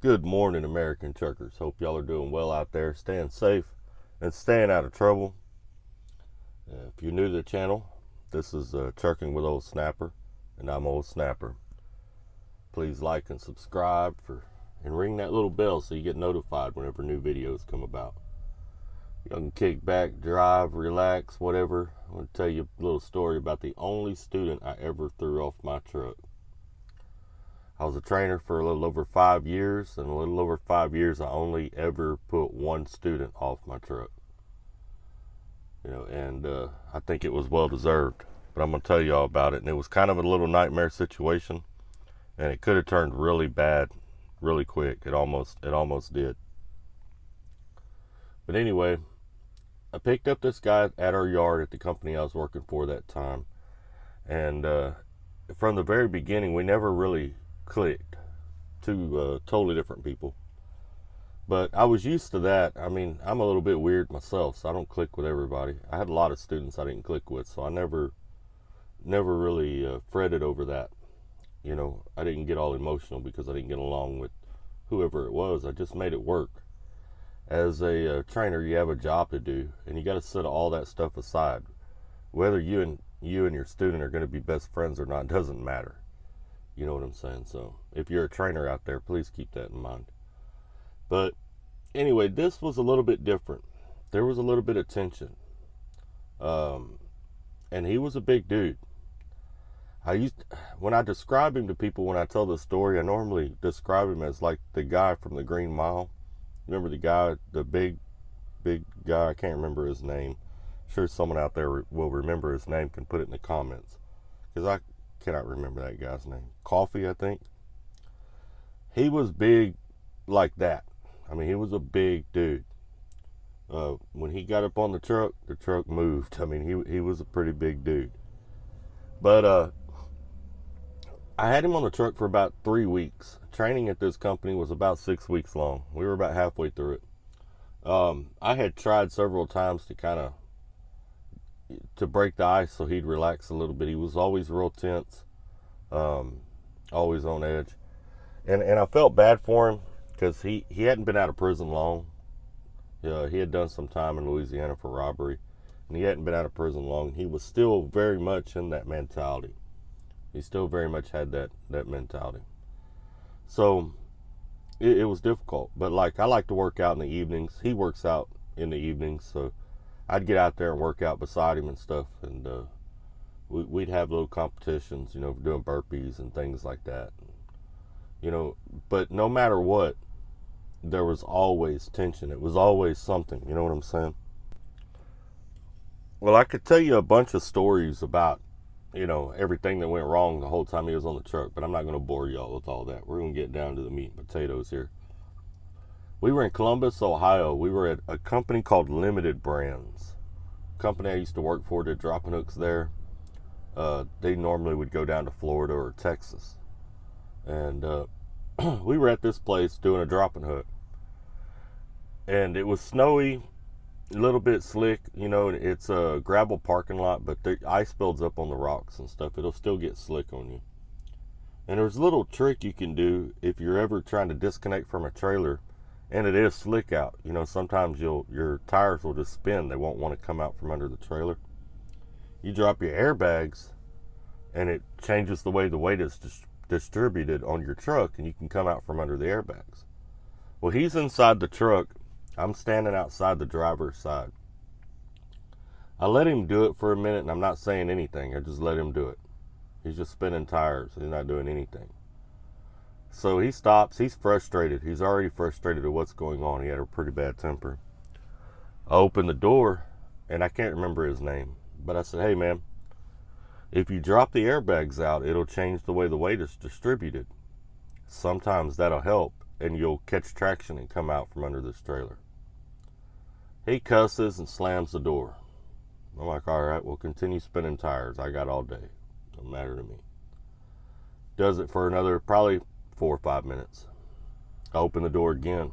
Good morning, American truckers. Hope y'all are doing well out there, staying safe and staying out of trouble. If you're new to the channel, this is Trucking with Old Snapper, and I'm Old Snapper. Please like and subscribe and ring that little bell so you get notified whenever new videos come about. You can kick back, drive, relax, whatever. I'm going to tell you a little story about the only student I ever threw off my truck. I was a trainer for a little over 5 years, and a little over 5 years, I only ever put one student off my truck. And I think it was well deserved. But I'm gonna tell you all about it, and it was kind of a little nightmare situation, and it could have turned really bad, really quick. It almost did. But anyway, I picked up this guy at our yard at the company I was working for that time, and from the very beginning, we never really clicked. Two totally different people, but I was used to that. I mean, I'm a little bit weird myself, so I don't click with everybody. I had a lot of students I didn't click with, so I never really fretted over that. I didn't get all emotional because I didn't get along with whoever it was. I just made it work. As a trainer, you have a job to do, and you got to set all that stuff aside. Whether you and your student are going to be best friends or not doesn't matter. You know what I'm saying? So if you're a trainer out there, please keep that in mind. But anyway, this was a little bit different. There was a little bit of tension. And he was a big dude. When I describe him to people, when I tell the story, I normally describe him as like the guy from the Green Mile. Remember the guy, the big guy? I can't remember his name. I'm sure someone out there will remember his name, can put it in the comments, because I cannot remember that guy's name. Coffee, I think. He was big like that. I mean, he was a big dude. When he got up on the truck moved. I mean, he was a pretty big dude. But I had him on the truck for about 3 weeks. Training at this company was about 6 weeks long. We were about halfway through it. I had tried several times to break the ice so he'd relax a little bit. He was always real tense, always on edge, and I felt bad for him because he hadn't been out of prison long. He had done some time in Louisiana for robbery, and he hadn't been out of prison long. He was still very much in that mentality. He still very much had that mentality. So it was difficult. But I like to work out in the evenings. He works out in the evenings, so I'd get out there and work out beside him and stuff, and we'd have little competitions, doing burpees and things like that. But no matter what, there was always tension. It was always something, you know what I'm saying? Well, I could tell you a bunch of stories about, everything that went wrong the whole time he was on the truck, but I'm not going to bore y'all with all that. We're going to get down to the meat and potatoes here. We were in Columbus, Ohio. We were at a company called Limited Brands. Company I used to work for, did dropping hooks there. They normally would go down to Florida or Texas. And we were at this place doing a dropping hook. And it was snowy, a little bit slick. It's a gravel parking lot, but the ice builds up on the rocks and stuff. It'll still get slick on you. And there's a little trick you can do if you're ever trying to disconnect from a trailer and it is slick out. Sometimes your tires will just spin. They won't want to come out from under the trailer. You drop your airbags, and it changes the way the weight is distributed on your truck, and you can come out from under the airbags. Well, he's inside the truck. I'm standing outside the driver's side. I let him do it for a minute, and I'm not saying anything. I just let him do it. He's just spinning tires. He's not doing anything. So he stops. He's frustrated. He's already frustrated at what's going on. He had a pretty bad temper. I opened the door, and I can't remember his name, but I said, "Hey, man, if you drop the airbags out, it'll change the way the weight is distributed. Sometimes that'll help, and you'll catch traction and come out from under this trailer." He cusses and slams the door. I'm like, "All right, we'll continue spinning tires. I got all day. Don't matter to me." Does it for another probably 4 or 5 minutes. I open the door again,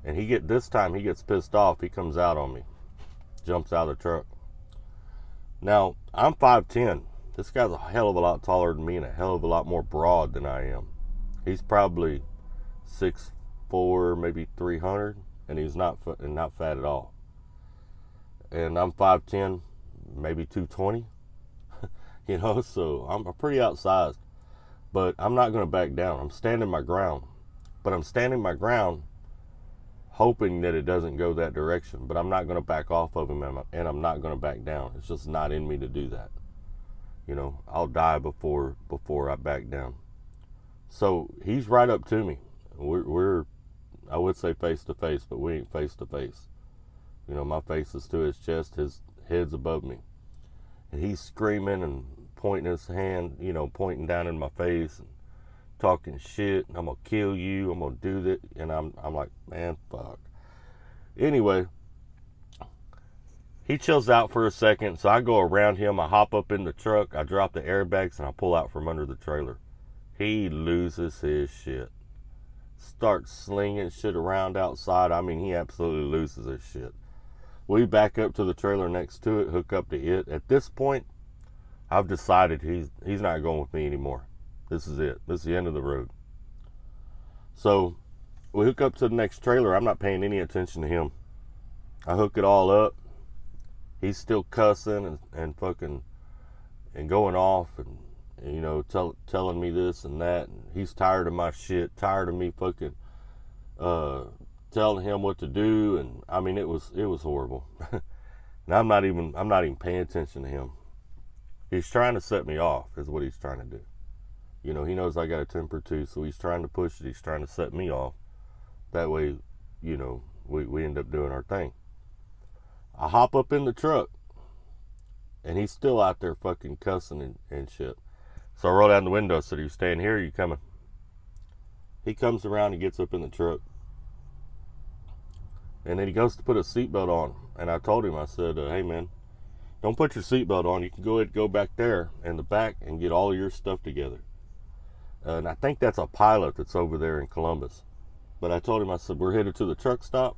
and this time he gets pissed off. He comes out on me, jumps out of the truck. Now, I'm 5'10". This guy's a hell of a lot taller than me and a hell of a lot more broad than I am. He's probably 6'4", maybe 300, and he's not fat at all. And I'm 5'10", maybe 220, so I'm pretty outsized. But I'm not going to back down. I'm standing my ground. But I'm standing my ground hoping that it doesn't go that direction. But I'm not going to back off of him, and I'm not going to back down. It's just not in me to do that. I'll die before I back down. So he's right up to me. We're I would say face to face, but we ain't face to face. My face is to his chest, his head's above me. And he's screaming and pointing his hand, pointing down in my face and talking shit. I'm going to kill you. I'm going to do that. And I'm like, man, fuck. Anyway, he chills out for a second. So I go around him. I hop up in the truck. I drop the airbags and I pull out from under the trailer. He loses his shit. Starts slinging shit around outside. I mean, he absolutely loses his shit. We back up to the trailer next to it, hook up to it. At this point, I've decided he's not going with me anymore. This is it. This is the end of the road. So we hook up to the next trailer. I'm not paying any attention to him. I hook it all up. He's still cussing and fucking and going off and telling me this and that. And he's tired of my shit, tired of me fucking telling him what to do. And I mean, it was horrible. And I'm not even paying attention to him. He's trying to set me off is what he's trying to do. He knows I got a temper too, so he's trying to push it. He's trying to set me off. That way, we end up doing our thing. I hop up in the truck, and he's still out there fucking cussing and shit. So I roll down the window. I said, "Are you staying here or are you coming?" He comes around and gets up in the truck. And then he goes to put a seatbelt on. And I told him, I said, hey man, don't put your seatbelt on. You can go ahead and go back there in the back and get all of your stuff together. And I think that's a pilot that's over there in Columbus. But I told him, I said, we're headed to the truck stop.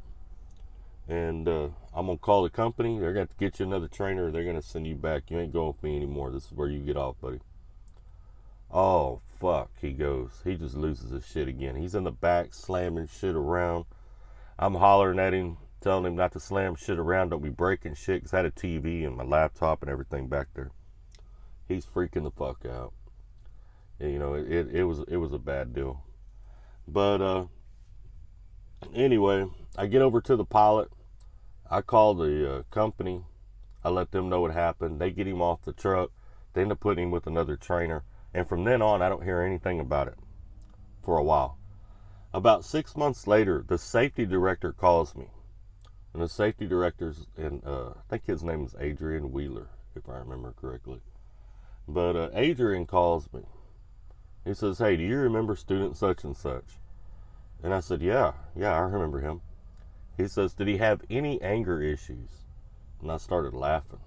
And I'm going to call the company. They're going to get you another trainer. They're going to send you back. You ain't going with me anymore. This is where you get off, buddy. Oh, fuck, he goes. He just loses his shit again. He's in the back slamming shit around. I'm hollering at him, telling him not to slam shit around. Don't be breaking shit, because I had a TV and my laptop and everything back there. He's freaking the fuck out. And, it was a bad deal. But anyway, I get over to the pilot. I call the company. I let them know what happened. They get him off the truck. They end up putting him with another trainer. And from then on, I don't hear anything about it for a while. About 6 months later, the safety director calls me. And the safety director's, I think his name is Adrian Wheeler, if I remember correctly. But Adrian calls me. He says, hey, do you remember student such and such? And I said, yeah, I remember him. He says, did he have any anger issues? And I started laughing.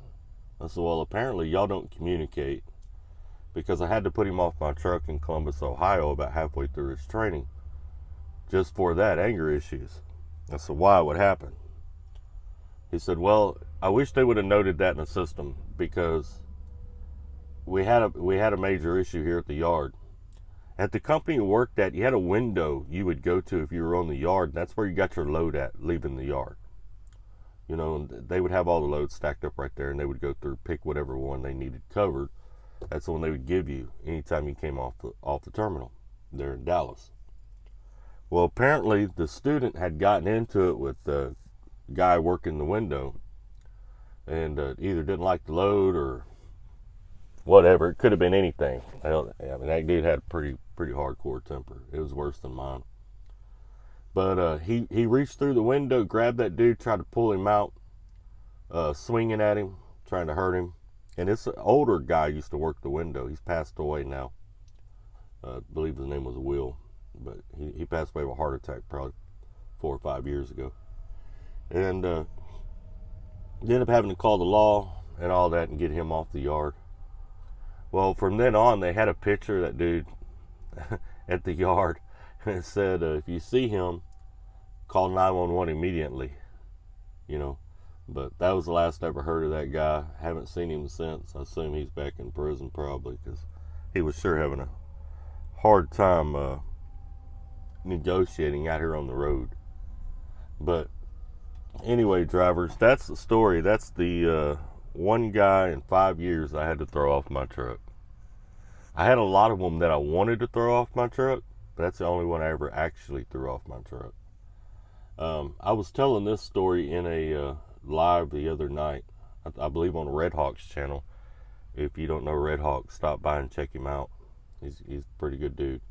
I said, well, apparently y'all don't communicate, because I had to put him off my truck in Columbus, Ohio about halfway through his training just for that, anger issues. I said, why? What happened? He said, well, I wish they would have noted that in the system, because we had a major issue here at the yard. At the company you worked at, you had a window you would go to if you were on the yard, and that's where you got your load at, leaving the yard. And they would have all the loads stacked up right there, and they would go through, pick whatever one they needed covered. That's the one they would give you anytime you came off the terminal there in Dallas. Well, apparently the student had gotten into it with the guy working the window, and either didn't like the load or whatever. It could have been anything. I mean, that dude had a pretty hardcore temper. It was worse than mine. But he reached through the window, grabbed that dude, tried to pull him out, swinging at him, trying to hurt him. And this older guy used to work the window. He's passed away now. I believe his name was Will. But he passed away of a heart attack probably 4 or 5 years ago. And they ended up having to call the law and all that and get him off the yard. Well, from then on, they had a picture of that dude at the yard. And it said, if you see him, call 911 immediately. But that was the last I ever heard of that guy. Haven't seen him since. I assume he's back in prison probably, because he was sure having a hard time negotiating out here on the road. But anyway, drivers, that's the story. That's the one guy in 5 years I had to throw off my truck. I had a lot of them that I wanted to throw off my truck, but that's the only one I ever actually threw off my truck. I was telling this story in a live the other night, I believe on Red Hawk's channel. If you don't know Red Hawk, stop by and check him out. He's a pretty good dude.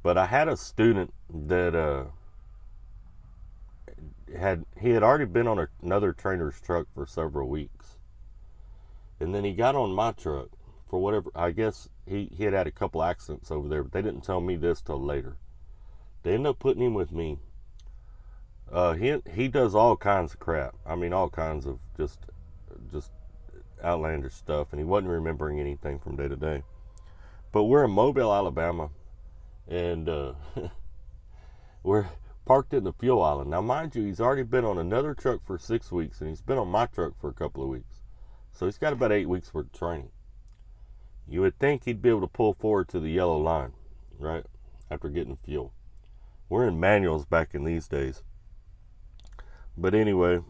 But I had a student that he had already been on another trainer's truck for several weeks, and then he got on my truck for whatever. I guess he had a couple accidents over there, but they didn't tell me this till later. They ended up putting him with me. He does all kinds of crap. I mean, all kinds of just outlandish stuff, and he wasn't remembering anything from day to day. But we're in Mobile, Alabama, and we're parked in the fuel island. Now, mind you, he's already been on another truck for 6 weeks, and he's been on my truck for a couple of weeks. So he's got about 8 weeks worth of training. You would think he'd be able to pull forward to the yellow line, right, after getting fuel. We're in manuals back in these days. But anyway,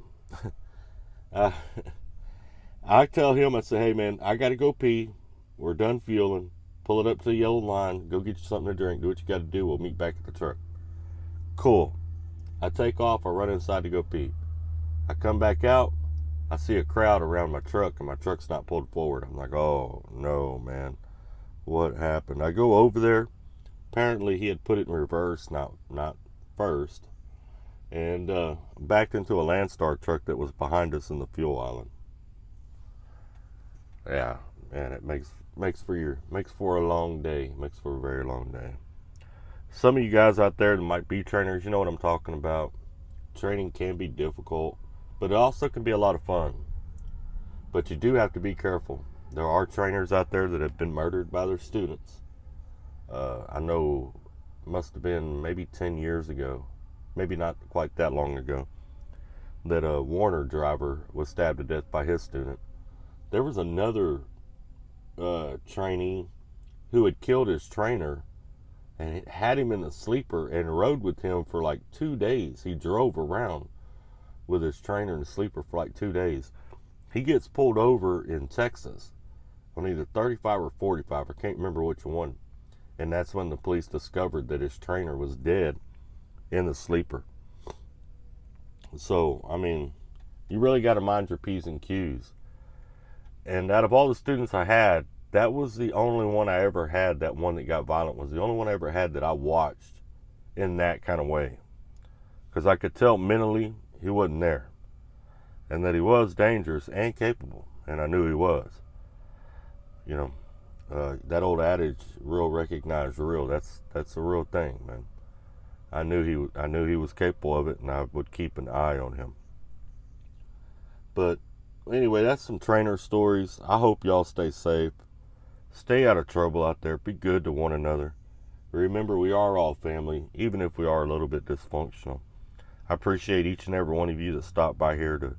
I tell him, I say, hey, man, I got to go pee. We're done fueling. Pull it up to the yellow line. Go get you something to drink. Do what you got to do. We'll meet back at the truck. Cool. I take off. I run inside to go pee. I come back out. I see a crowd around my truck, and my truck's not pulled forward. I'm like, oh, no, man. What happened? I go over there. Apparently, he had put it in reverse, not first, and backed into a Landstar truck that was behind us in the fuel island. Yeah, man, it makes for a long day. Makes for a very long day. Some of you guys out there that might be trainers, you know what I'm talking about. Training can be difficult, but it also can be a lot of fun. But you do have to be careful. There are trainers out there that have been murdered by their students. I know must have been maybe 10 years ago, maybe not quite that long ago, that a Warner driver was stabbed to death by his student. There was another trainee who had killed his trainer and had him in the sleeper and rode with him for like 2 days. He drove around with his trainer in the sleeper for like 2 days. He gets pulled over in Texas on either 35 or 45. I can't remember which one. And that's when the police discovered that his trainer was dead in the sleeper. So, I mean, you really got to mind your P's and Q's. And out of all the students I had, that was the only one I ever had. That one that got violent was the only one I ever had that I watched in that kind of way. Because I could tell mentally he wasn't there. And that he was dangerous and capable. And I knew he was. You know, that old adage, real recognize real. That's a real thing, man. I knew he was capable of it, and I would keep an eye on him. But anyway, that's some trainer stories. I hope y'all stay safe. Stay out of trouble out there. Be good to one another. Remember, we are all family, even if we are a little bit dysfunctional. I appreciate each and every one of you that stopped by here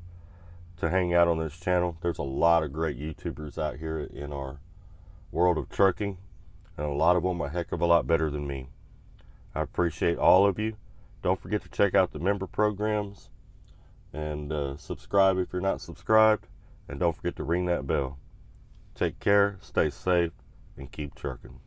to hang out on this channel. There's a lot of great YouTubers out here in our world of trucking, and a lot of them a heck of a lot better than me. I appreciate all of you. Don't forget to check out the member programs and subscribe if you're not subscribed, and don't forget to ring that bell. Take care, stay safe, and keep trucking.